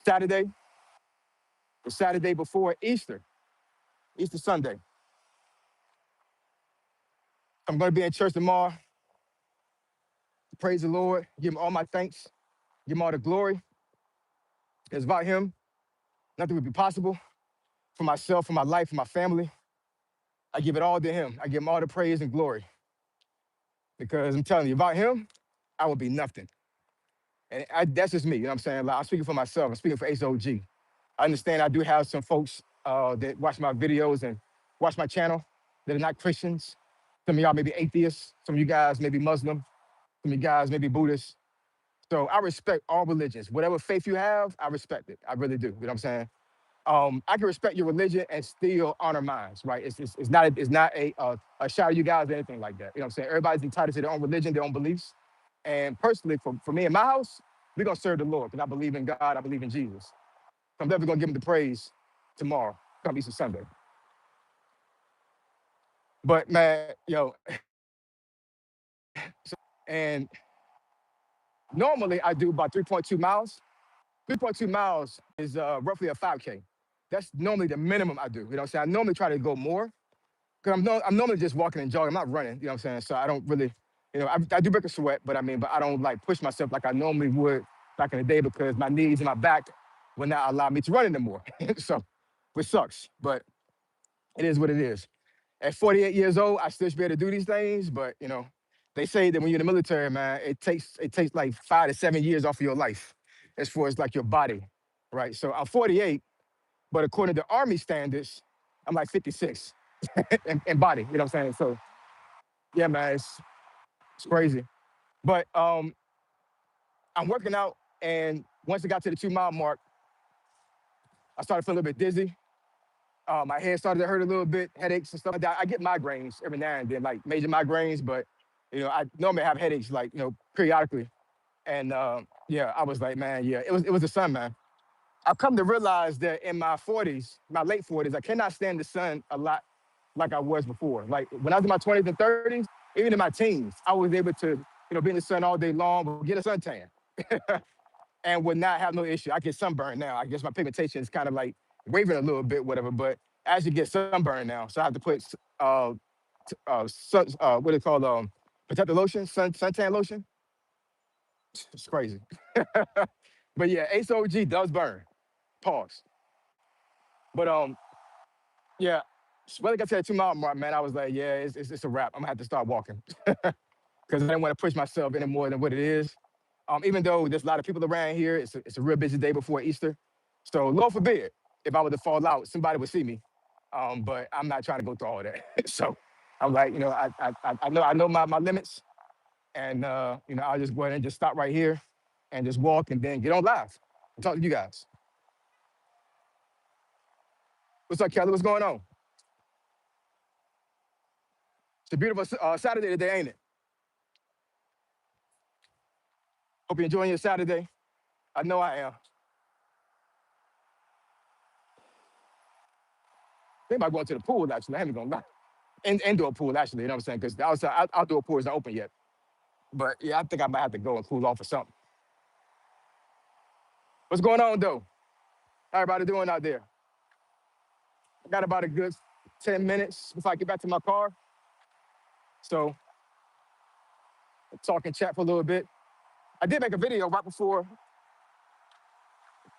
Saturday, the Saturday before Easter, Easter Sunday. I'm going to be in church tomorrow. Praise the Lord. Give him all my thanks. Give him all the glory. It's about him. Nothing would be possible for myself, for my life, for my family. I give it all to him. I give him all the praise and glory because I'm telling you, about him, I would be nothing. And that's just me, you know what I'm saying? Like, I'm speaking for myself. I'm speaking for HOG. I understand I do have some folks that watch my videos and watch my channel that are not Christians. Some of y'all may be atheists. Some of you guys may be Muslim. Some of you guys may be Buddhist. So I respect all religions. Whatever faith you have, I respect it. I really do. You know what I'm saying? I can respect your religion and still honor mine, right? It's not a shot at you guys or anything like that. You know what I'm saying? Everybody's entitled to their own religion, their own beliefs. And personally, for me and my house, we're gonna serve the Lord because I believe in God, I believe in Jesus. So I'm definitely gonna give him the praise tomorrow, come Easter Sunday. But man, and normally I do about 3.2 miles. 3.2 miles is roughly a 5K. That's normally the minimum I do. You know what I'm saying? I normally try to go more because I'm normally just walking and jogging. I'm not running, you know what I'm saying? So I don't really, I do break a sweat, but I don't like push myself like I normally would back in the day because my knees and my back will not allow me to run anymore. So, which sucks, but it is what it is. At 48 years old, I still should be able to do these things, but they say that when you're in the military, man, it takes like 5 to 7 years off of your life as far as like your body, right? So I'm 48, but according to Army standards, I'm like 56 in body, you know what I'm saying? So yeah, man, it's crazy. But I'm working out, and once I got to the 2 mile mark, I started feeling a little bit dizzy. My head started to hurt a little bit, headaches and stuff like that. I get migraines every now and then, like major migraines, but I normally have headaches like periodically. And yeah, I was like, man, yeah, it was the sun, man. I've come to realize that in my 40s, my late 40s, I cannot stand the sun a lot like I was before. Like when I was in my 20s and 30s, even in my teens, I was able to, be in the sun all day long, get a suntan, and would not have no issue. I get sunburned now. I guess my pigmentation is kind of like wavering a little bit, whatever. But I actually get sunburned now, so I have to put what it called protective lotion, suntan lotion. It's crazy. But yeah, HOG does burn. Pause. But yeah, when I got to that 2 mile mark, man, I was like, yeah, it's a wrap. I'm gonna have to start walking because I didn't want to push myself any more than what it is. Even though there's a lot of people around here, it's a real busy day before Easter. So Lord forbid, if I were to fall out, somebody would see me. But I'm not trying to go through all that. So I'm like, I know my limits, and I'll just go ahead and just stop right here and just walk and then get on live and talk to you guys. What's up, Kelly? What's going on? It's a beautiful Saturday today, ain't it? Hope you're enjoying your Saturday. I know I am. Think about going to the pool, actually. I ain't gonna lie. Indoor pool, actually, you know what I'm saying? Because the outdoor pool isn't open yet. But yeah, I think I might have to go and cool off or something. What's going on, though? How everybody doing out there? I got about a good 10 minutes before I get back to my car. So, talk and chat for a little bit. I did make a video right before.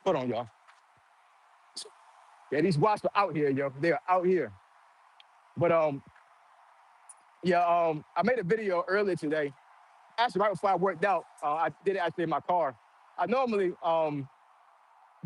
Hold on, y'all. Yeah, these wasps are out here, yo. They are out here. But yeah, I made a video earlier today. Actually, right before I worked out, I did it actually in my car. I normally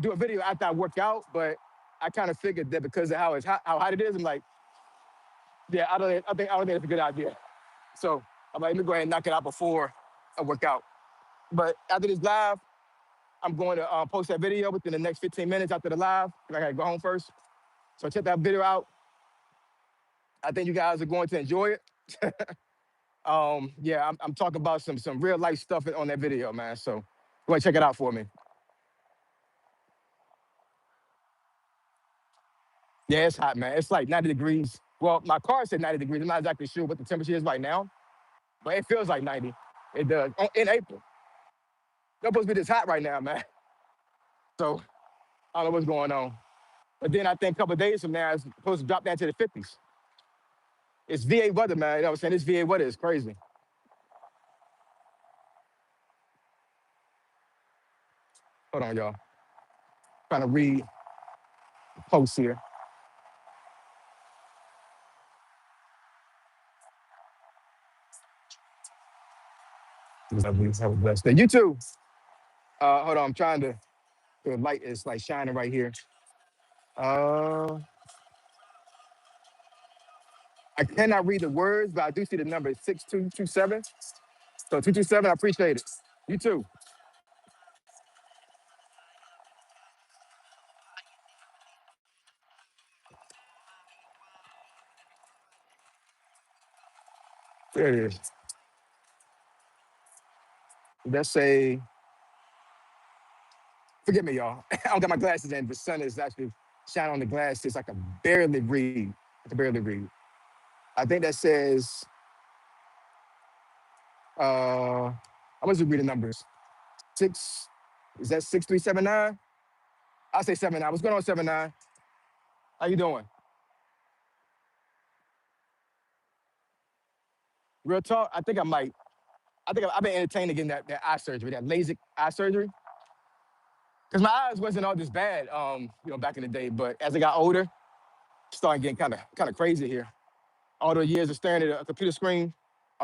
do a video after I work out, but I kind of figured that because of how hot it is, I'm like, yeah, I don't think it's a good idea. So I'm like, let me go ahead and knock it out before I work out. But after this live, I'm going to post that video within the next 15 minutes after the live. 'Cause I gotta go home first. So check that video out. I think you guys are going to enjoy it. Yeah, I'm talking about some real life stuff on that video, man. So go ahead and check it out for me. Yeah, it's hot, man. It's like 90 degrees. Well, my car said 90 degrees. I'm not exactly sure what the temperature is right now, but it feels like 90. It does in April. It's not supposed to be this hot right now, man. So I don't know what's going on. But then I think a couple of days from now, it's supposed to drop down to the 50s. It's VA weather, man. You know what I'm saying? This VA weather is crazy. Hold on, y'all. Trying to read the post here. Have a blessed day. You too. Hold on, I'm trying to. The light is like shining right here. Uh, I cannot read the words, but I do see the number 6227. So 227, I appreciate it. You too. There it is. Let's say, forgive me, y'all. I don't got my glasses in. The sun is actually shining on the glasses. I can barely read. I can barely read. I think that says, I'm gonna just read the numbers. Six, is that 6379? I'll say 79. What's going on, 79? How you doing? Real talk, I think I might. I've been entertaining getting that eye surgery, that LASIK eye surgery. Because my eyes wasn't all this bad, back in the day. But as I got older, it started getting kind of crazy here. All the years of staring at a computer screen.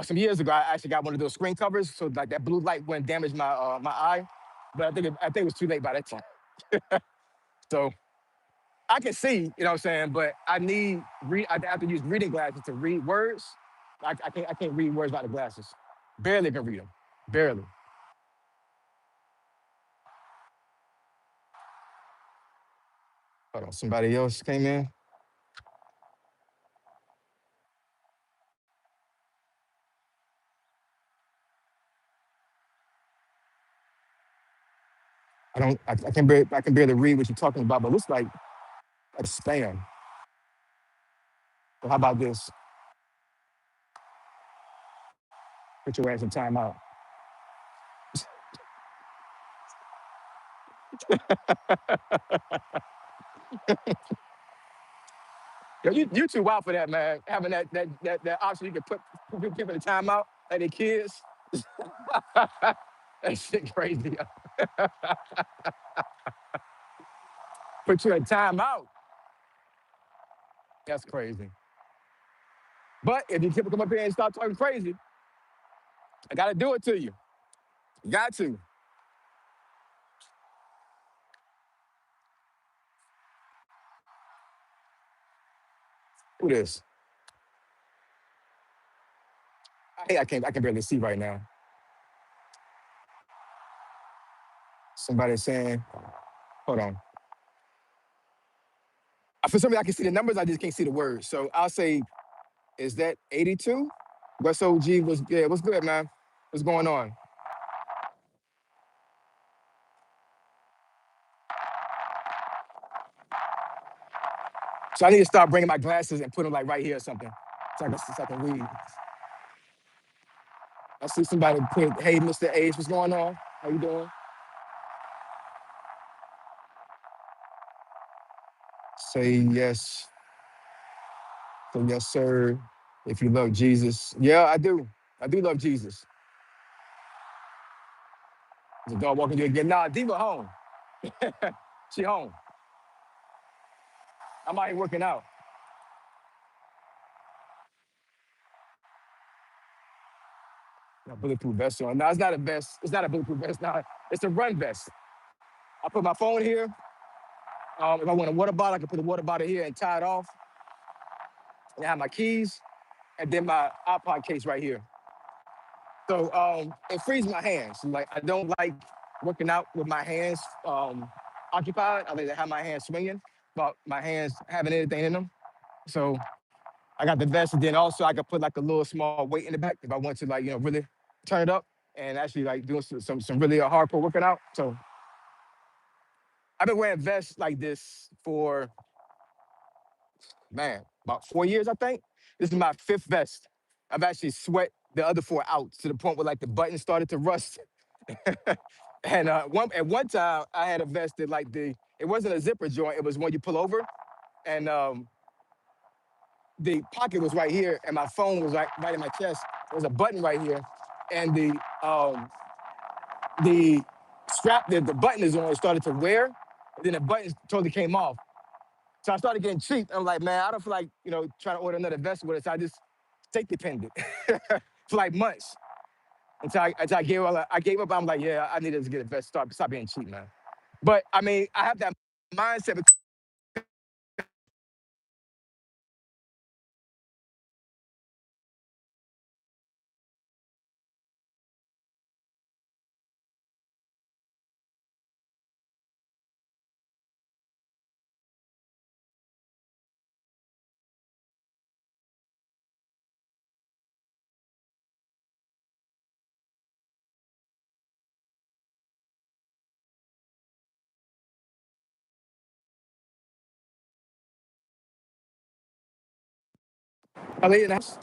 Some years ago, I actually got one of those screen covers, so like that blue light wouldn't damage my eye. But I think it was too late by that time. So I can see, you know what I'm saying, but I have to use reading glasses to read words. I can't read words by the glasses. Barely can read them. Barely. Hold on, somebody else came in. I can barely read what you're talking about, but it looks like spam. So how about this? Put your ass in timeout. Yo, you too wild for that, man. Having that option you can put people in timeout like they kids. That shit crazy. Put you in timeout. That's crazy. But if you come up here and start talking crazy, I gotta do it to you. Got to. Who this? I can barely see right now. Somebody saying, hold on. For some reason I can see the numbers, I just can't see the words. So I'll say, is that 82? West OG was yeah, what's good, man? What's going on? So I need to start bringing my glasses and put them like right here or something. So I can read. I see somebody put, hey, Mr. Ace, what's going on? How you doing? Say yes. So yes, sir. If you love Jesus. Yeah, I do. I do love Jesus. The dog walking you again. Nah, Diva home. She home. I'm out here working out. Bulletproof vest on. No, it's not a vest. It's not a bulletproof vest. Nah, it's a run vest. I put my phone here. If I want a water bottle, I can put a water bottle here and tie it off. And I have my keys and then my iPod case right here. So it frees my hands. Like I don't like working out with my hands occupied. I like to have my hands swinging, but my hands having anything in them. So I got the vest, and then also I could put like a little small weight in the back if I want to like really turn it up and actually like doing some really hardcore working out. So I've been wearing vests like this for man about 4 years, I think. This is my fifth vest. I've actually sweat the other four out to the point where like the buttons started to rust. And at one time I had a vest that like It wasn't a zipper joint. It was one you pull over, and the pocket was right here, and my phone was right in my chest. There was a button right here, and the strap that the button is on started to wear, and then the button totally came off. So I started getting cheap. I'm like, man, I don't feel like trying to order another vest with it. So I just safety pinned it for like months until I gave up. I gave up. I'm like, yeah, I needed to get a vest. Stop being cheap, man. But I mean, I have that mindset. I mean, let's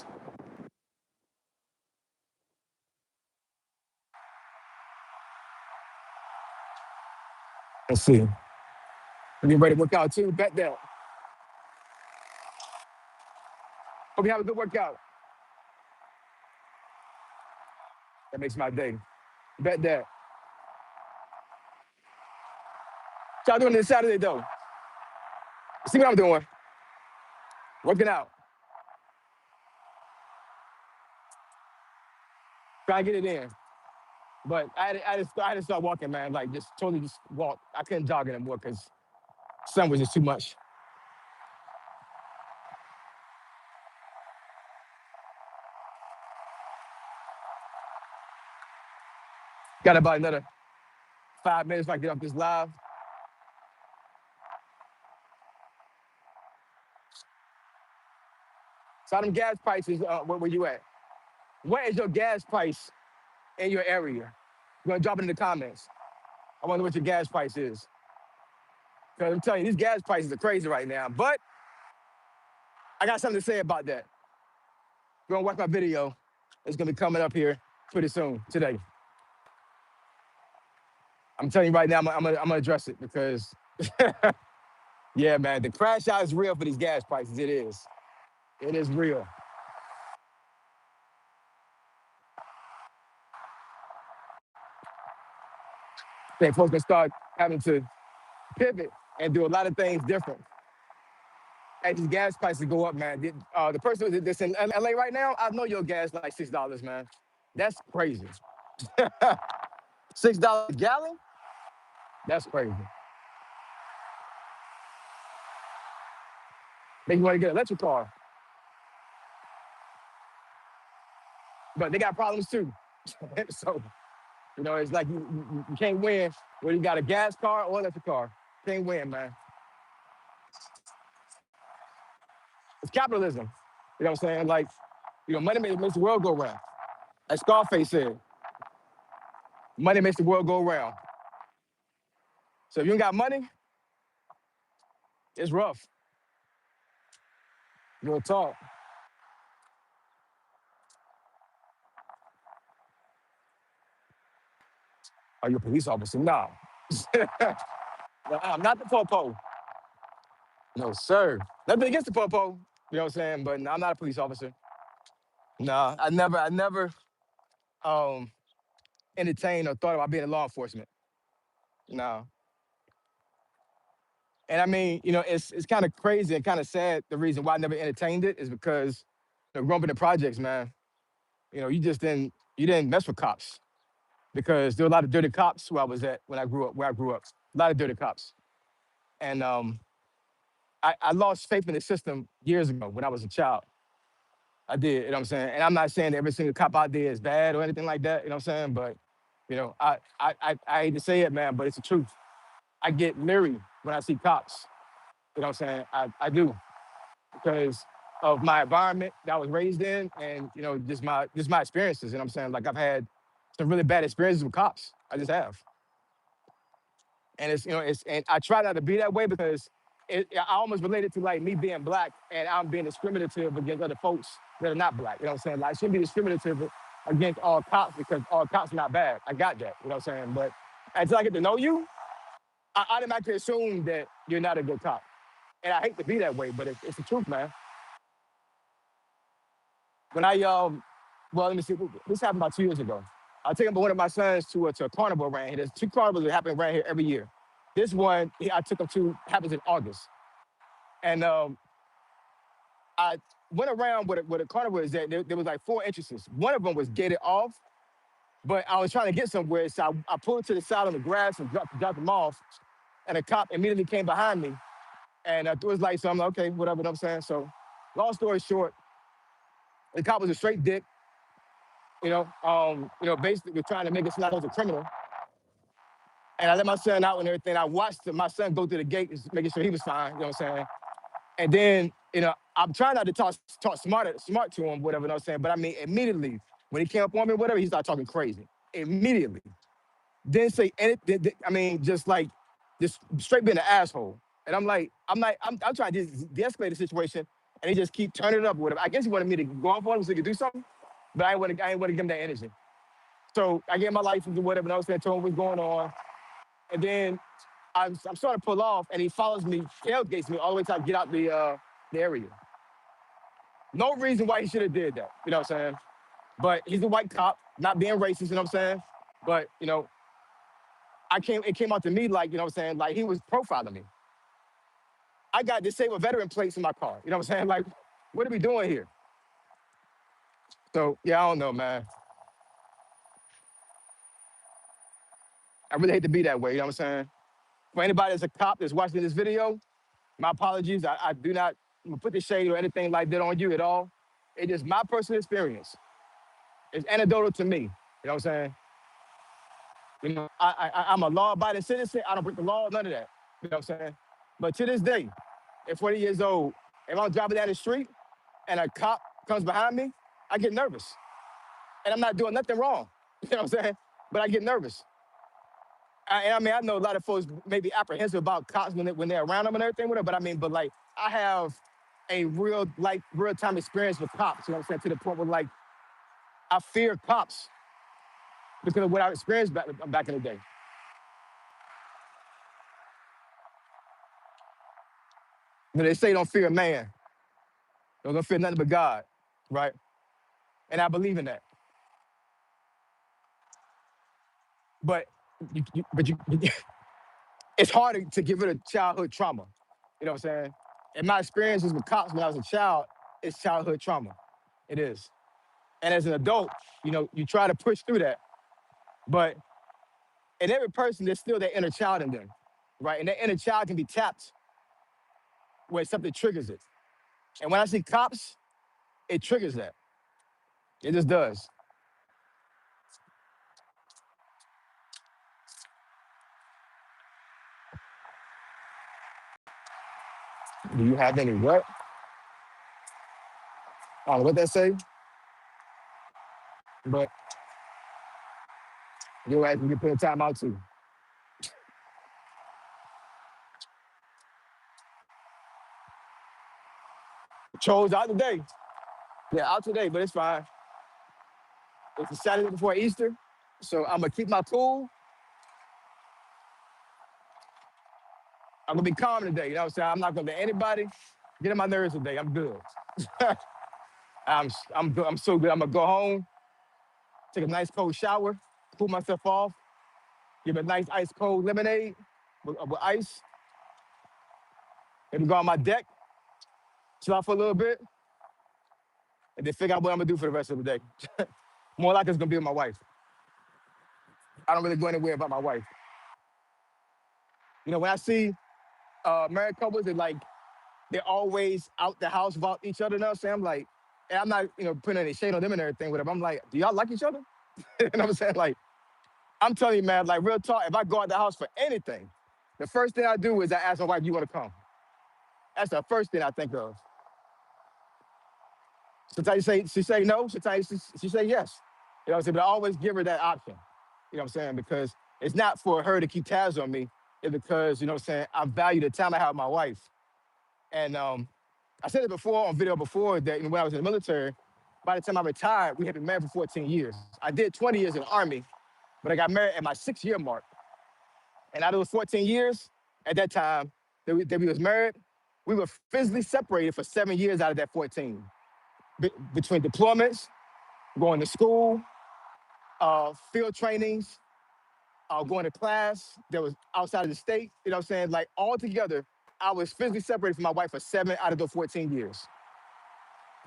see. Are you ready to work out too? Bet that. Hope you have a good workout. That makes my day. Bet that. What y'all doing this Saturday though? See what I'm doing? Working out. Try to get it in. But I had to start walking, man. Like just totally just walk. I couldn't jog anymore because sun was just too much. Got about another 5 minutes if I get off this live. So how them gas prices, where you at? What is your gas price in your area? You're gonna drop it in the comments. I wonder what your gas price is. Because I'm telling you, these gas prices are crazy right now. But I got something to say about that. You're gonna watch my video. It's gonna be coming up here pretty soon today. I'm telling you right now, I'm gonna address it because yeah, man, the crash out is real for these gas prices. It is. It is real. I think folks can start having to pivot and do a lot of things different as these gas prices go up, man. The person that's in LA right now, I know your gas like $6, man. That's crazy. $6 a gallon? That's crazy. Make you want to get an electric car, but they got problems too. So, it's like you can't win whether you got a gas car or electric car. Can't win, man. It's capitalism. You know what I'm saying? Like, money makes the world go round. As Scarface said, money makes the world go round. So if you ain't got money, it's rough. Real talk. Are you a police officer? No. I'm not the popo. No, sir. Nothing against the popo. You know what I'm saying? But no, I'm not a police officer. No, I never um entertained or thought about being in law enforcement. No. And I mean, it's kind of crazy and kind of sad. The reason why I never entertained it is because growing up in the projects, man, you didn't mess with cops because there were a lot of dirty cops where I was at where I grew up. A lot of dirty cops. And I lost faith in the system years ago when I was a child. I did, you know what I'm saying? And I'm not saying that every single cop out there is bad or anything like that, you know what I'm saying? But, I hate to say it, man, but it's the truth. I get leery when I see cops, you know what I'm saying? I do because of my environment that I was raised in and, just my experiences, you know what I'm saying? Like I've had some really bad experiences with cops. I just have. And and I try not to be that way because I almost relate it to like me being black and I'm being discriminative against other folks that are not black. You know what I'm saying? Like I shouldn't be discriminative against all cops because all cops are not bad. I got that. You know what I'm saying? But until I get to know you, I automatically assume that you're not a good cop. And I hate to be that way, but it's the truth, man. When well, let me see, this happened about 2 years ago. I was taking one of my sons to a carnival around here. There's two carnivals that happen around here every year. This one, I took him to, happens in August. And I went around where the carnival is at. There was like four entrances. One of them was gated off, but I was trying to get somewhere. So I pulled to the side on the grass and dropped him off. And a cop immediately came behind me and threw his lights on. I'm like, okay, whatever, you know what I'm saying? So, long story short, the cop was a straight dick, basically was trying to make it seem like I was a criminal. And I let my son out and everything. I watched my son go through the gate, making sure he was fine, you know what I'm saying? And then, I'm trying not to talk smart to him, whatever, you know what I'm saying? But I mean, immediately, when he came up on me, whatever, he started talking crazy. Immediately. Didn't say anything. I mean, just straight being an asshole. And I'm trying to de-escalate the situation, and he just keep turning it up with him. I guess he wanted me to go off on him so he could do something, but I ain't want to give him that energy. So I gave him my license or whatever, and I was saying, told him what's going on. And then I'm starting to pull off, and he follows me, tailgates me all the way till I get out the area. No reason why he should have did that, you know what I'm saying? But he's a white cop, not being racist, you know what I'm saying? But, it came out to me like, you know what I'm saying, like he was profiling me. I got disabled veteran plates in my car, you know what I'm saying? Like, what are we doing here? So, yeah, I don't know, man. I really hate to be that way, you know what I'm saying? For anybody that's a cop that's watching this video, my apologies. I do not put the shade or anything like that on you at all. It's just my personal experience. It's anecdotal to me. You know what I'm saying? I'm a law-abiding citizen. I don't break the law, none of that. You know what I'm saying? But to this day, at 40 years old, if I'm driving down the street and a cop comes behind me, I get nervous. And I'm not doing nothing wrong. You know what I'm saying? But I get nervous. I mean, I know a lot of folks may be apprehensive about cops when they're around them and everything, whatever. But I mean, like, I have a real time experience with cops. You know what I'm saying? To the point where like I fear cops because of what I experienced back in the day. They say don't fear man, don't fear nothing but God, right? And I believe in that. But it's hard to get rid of childhood trauma. You know what I'm saying? And my experiences with cops when I was a child, it's childhood trauma. It is. And as an adult, you try to push through that. But in every person, there's still that inner child in them, right? And that inner child can be tapped where something triggers it. And when I see cops, it triggers that. It just does. Do you have any what? I don't know what that say, but you'll have to put a time out too. Chose out today. Yeah, out today, but it's fine. It's the Saturday before Easter. So I'm gonna keep my cool. I'm gonna be calm today. You know what I'm saying? I'm not gonna let anybody get on my nerves today. I'm good. I'm good. I'm so good. I'm gonna go home, take a nice cold shower, cool myself off, give a nice ice cold lemonade with ice, maybe go on my deck, chill out for a little bit, and then figure out what I'm gonna do for the rest of the day. More likely it's gonna be with my wife. I don't really go anywhere about my wife. When I see married couples, they're always out the house about each other. You know what I'm saying? I'm like, and I'm not, putting any shade on them and everything, whatever. I'm like, do y'all like each other? You know what I'm saying? Like, I'm telling you, man, like real talk, if I go out the house for anything, the first thing I do is I ask my wife, you want to come? That's the first thing I think of. Sometimes she say no, sometimes she say yes. You know what I'm saying? But I always give her that option. You know what I'm saying? Because it's not for her to keep tabs on me. It's because, you know what I'm saying, I value the time I have with my wife. And I said it before on video before that when I was in the military, by the time I retired, we had been married for 14 years. I did 20 years in the Army, but I got married at my 6-year mark. And out of those 14 years, at that time that we was married, we were physically separated for 7 years out of that 14. Between deployments, going to school, field trainings, going to class that was outside of the state. You know what I'm saying? Like all together, I was physically separated from my wife for 7 out of those 14 years.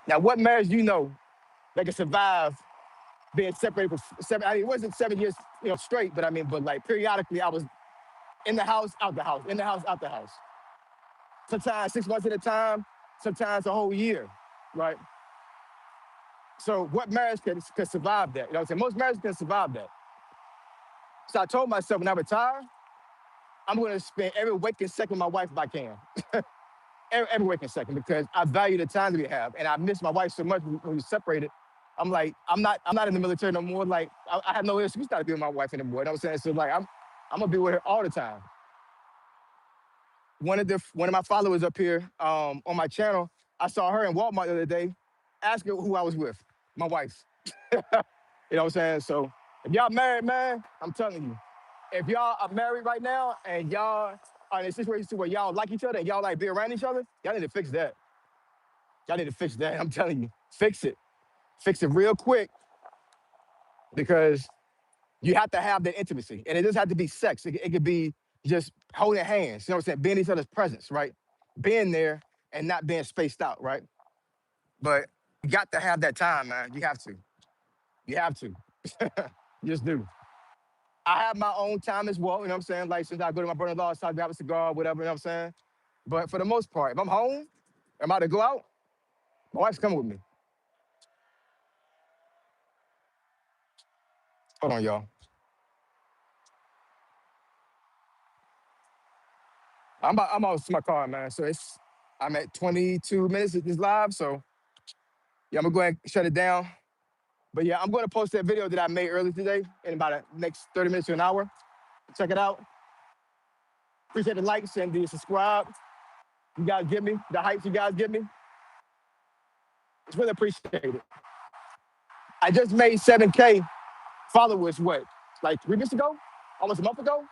Now, what marriage do you know that can survive being separated for seven? I mean, it wasn't 7 years, straight, but I mean, but like periodically, I was in the house, out the house, in the house, out the house. Sometimes 6 months at a time, sometimes a whole year, right? So, what marriage can survive that? You know what I'm saying? Most marriages can survive that. So, I told myself when I retire, I'm going to spend every waking second with my wife if I can. Every waking second, because I value the time that we have, and I miss my wife so much when we separated. I'm like, I'm not in the military no more. Like, I have no excuse not to be with my wife anymore. You know what I'm saying? So like, I'm gonna be with her all the time. One of my followers up here on my channel, I saw her in Walmart the other day, asking who I was with, my wife. You know what I'm saying? So if y'all married, man, I'm telling you, if y'all are married right now and y'all are in a situation where y'all like each other and y'all like be around each other, y'all need to fix that. Y'all need to fix that. I'm telling you, fix it. Fix it real quick, because you have to have that intimacy. And it doesn't have to be sex. It could be just holding hands, you know what I'm saying? Being in each other's presence, right? Being there and not being spaced out, right? But you got to have that time, man. You have to. You have to. You just do. I have my own time as well, you know what I'm saying? Like, since I go to my brother-in-law's house, grab a cigar, whatever, you know what I'm saying? But for the most part, if I'm home, I'm about to go out, my wife's coming with me. Hold on, y'all. I'm out to my car, man. So I'm at 22 minutes of this live. So yeah, I'm gonna go ahead and shut it down. But yeah, I'm gonna post that video that I made earlier today in about the next 30 minutes to an hour. Check it out. Appreciate the likes and the subscribe. You guys give me the hype you guys give me. It's really appreciated. I just made 7K followers, what, like 3 weeks ago? Almost a month ago?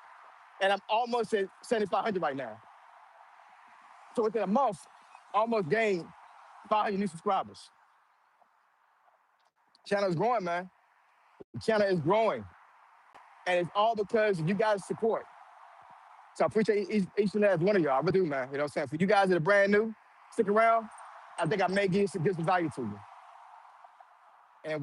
And I'm almost at 7,500 right now. So within a month, I almost gained 500 new subscribers. Channel is growing, man. The channel is growing. And it's all because of you guys' support. So I appreciate each and every one of y'all. I really do, man. You know what I'm saying? For you guys that are brand new, stick around. I think I may give some value to you.